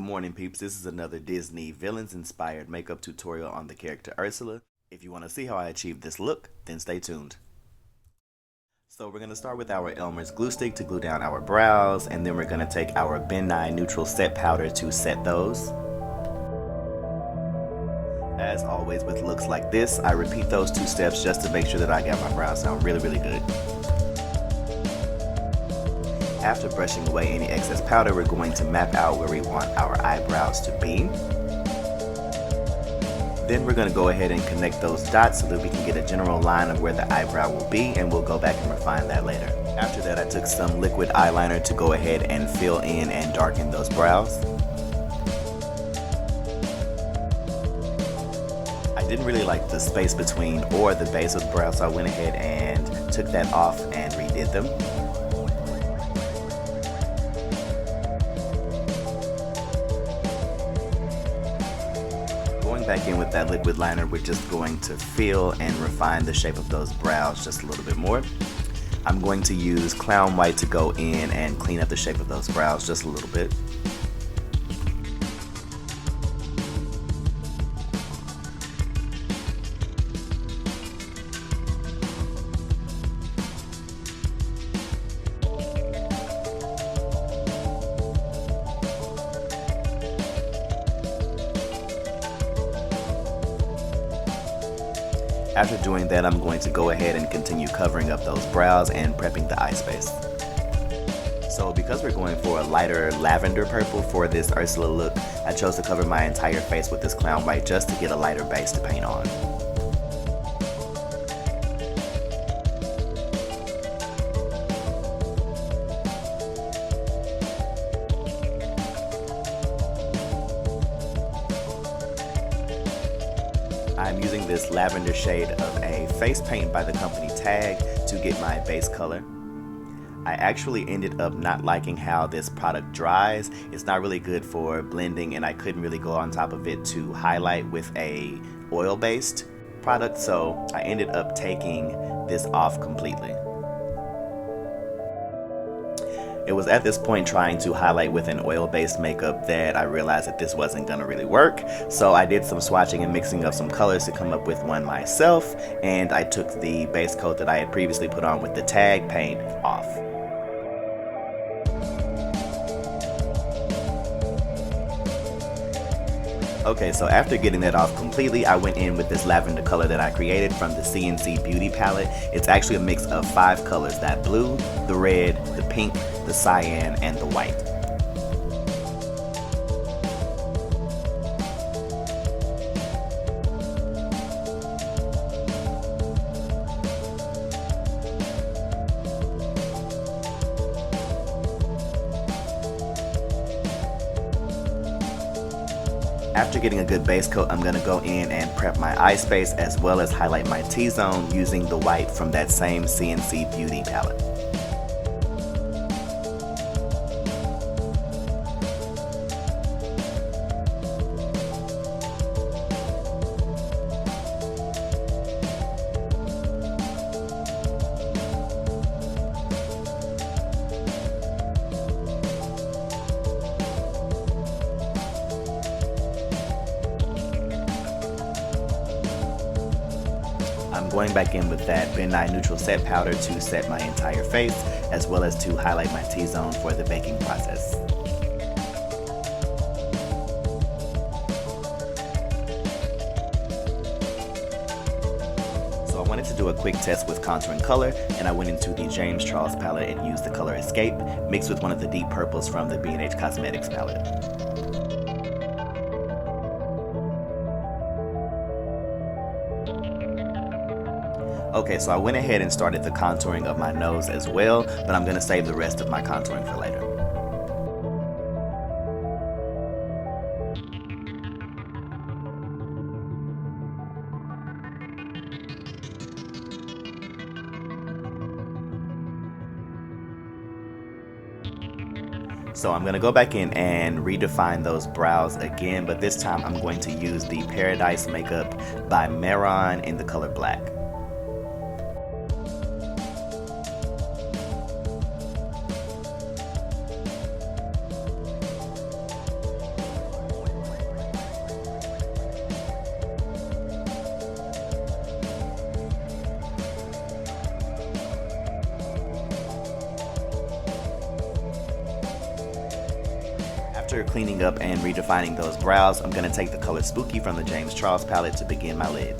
morning, peeps. This is another Disney villains-inspired makeup tutorial on the character Ursula. If you want to see how I achieved this look, then stay tuned. So we're going to start with our Elmer's glue stick to glue down our brows, and then we're going to take our Ben Nye neutral set powder to set those. As always with looks like this, I repeat those two steps just to make sure that I got my brows sound really good. After brushing away any excess powder, we're going to map out where we want our eyebrows to be. Then we're going to go ahead and connect those dots so that we can get a general line of where the eyebrow will be, and we'll go back and refine that later. After that, I took some liquid eyeliner to go ahead and fill in and darken those brows. I didn't really like the space between or the base of the brow, so I went ahead and took that off and redid them. Going back in with that liquid liner, we're just going to fill and refine the shape of those brows just a little bit more. I'm going to use clown white to go in and clean up the shape of those brows just a little bit. After doing that, I'm going to go ahead and continue covering up those brows and prepping the eye space. So because we're going for a lighter lavender purple for this Ursula look, I chose to cover my entire face with this clown white just to get a lighter base to paint on. I'm using this lavender shade of a face paint by the company Tag to get my base color. I actually ended up not liking how this product dries. It's not really good for blending, and I couldn't really go on top of it to highlight with a oil-based product, so I ended up taking this off completely. It was at this point trying to highlight with an oil-based makeup that I realized that this wasn't gonna really work. So I did some swatching and mixing of some colors to come up with one myself, and I took the base coat that I had previously put on with the Tag paint off. Okay, so after getting that off completely, I went in with this lavender color that I created from the CNC Beauty palette. It's actually a mix of 5 colors: that blue, the red, the pink, the cyan, and the white. After getting a good base coat, I'm going to go in and prep my eye space as well as highlight my T-zone using the white from that same CNC Beauty palette. I'm going back in with that Ben Nye neutral set powder to set my entire face, as well as to highlight my T-zone for the baking process. So I wanted to do a quick test with contour and color, and I went into the James Charles palette and used the color Escape, mixed with one of the deep purples from the B&H Cosmetics palette. Okay, so I went ahead and started the contouring of my nose as well, but I'm going to save the rest of my contouring for later. So I'm going to go back in and redefine those brows again, but this time I'm going to use the Paradise Makeup by Meron in the color Black. After cleaning up and redefining those brows, I'm going to take the color Spooky from the James Charles palette to begin my lid.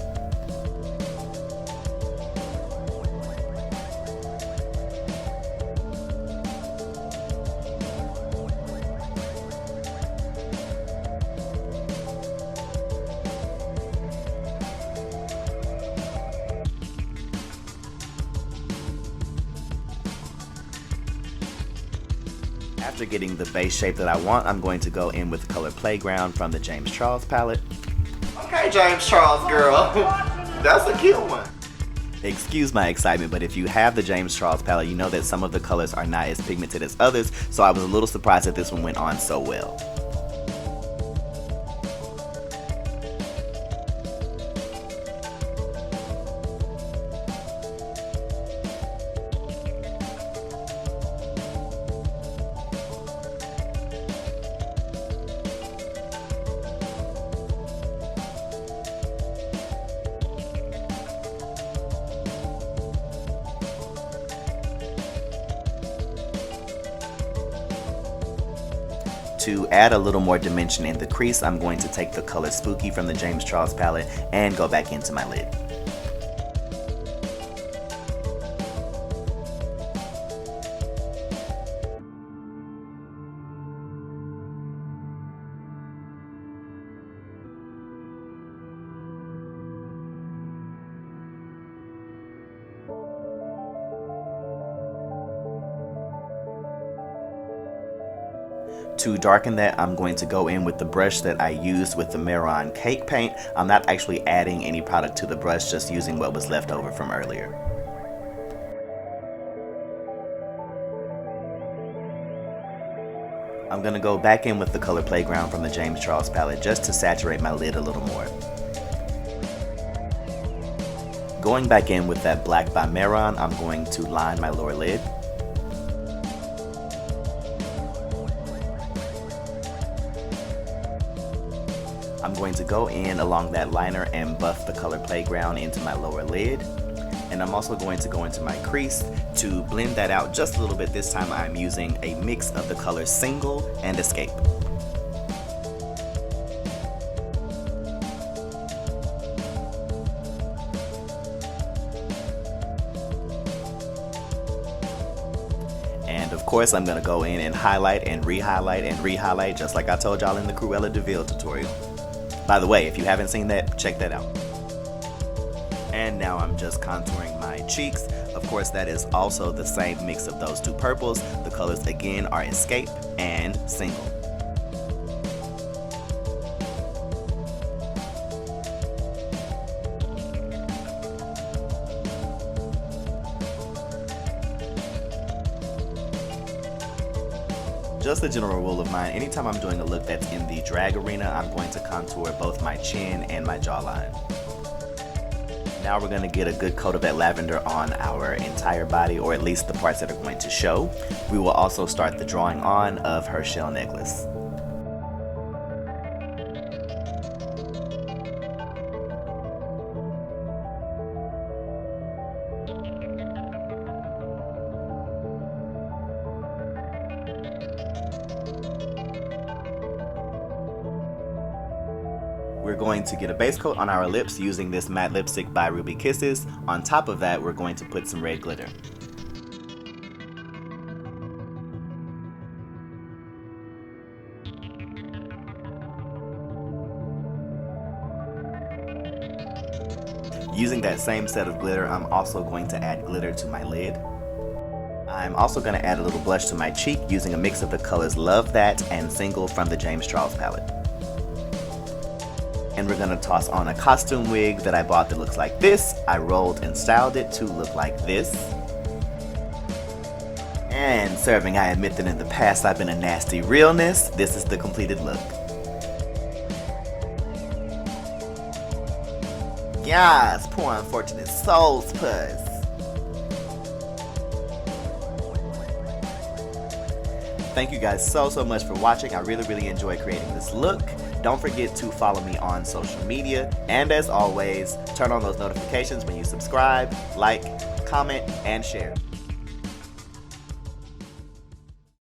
After getting the base shape that I want, I'm going to go in with the color Playground from the James Charles palette. Okay, James Charles girl, that's a cute one. Excuse my excitement, but if you have the James Charles palette, you know that some of the colors are not as pigmented as others, so I was a little surprised that this one went on so well. To add a little more dimension in the crease, I'm going to take the color Spooky from the James Charles palette and go back into my lid. To darken that, I'm going to go in with the brush that I used with the Mermaid cake paint. I'm not actually adding any product to the brush, just using what was left over from earlier. I'm going to go back in with the color Playground from the James Charles palette just to saturate my lid a little more. Going back in with that black by Mermaid, I'm going to line my lower lid. I'm going to go in along that liner and buff the color Playground into my lower lid. And I'm also going to go into my crease to blend that out just a little bit. This time I'm using a mix of the colors Single and Escape. And of course I'm going to go in and highlight and re-highlight and re-highlight just like I told y'all in the Cruella de Vil tutorial. By the way, if you haven't seen that, check that out. And now I'm just contouring my cheeks. Of course, that is also the same mix of those two purples. The colors again are Escape and Single. Just a general rule of mine, anytime I'm doing a look that's in the drag arena, I'm going to contour both my chin and my jawline. Now we're going to get a good coat of that lavender on our entire body, or at least the parts that are going to show. We will also start the drawing on of her shell necklace. We're going to get a base coat on our lips using this matte lipstick by Ruby Kisses. On top of that, we're going to put some red glitter. Using that same set of glitter, I'm also going to add glitter to my lid. I'm also going to add a little blush to my cheek using a mix of the colors Love That and Single from the James Charles palette. And we're going to toss on a costume wig that I bought that looks like this. I rolled and styled it to look like this. And serving, I admit that in the past I've been a nasty realness. This is the completed look. Yes, poor unfortunate souls, puss. Thank you guys so much for watching. I really enjoy creating this look. Don't forget to follow me on social media. And as always, turn on those notifications when you subscribe, like, comment, and share.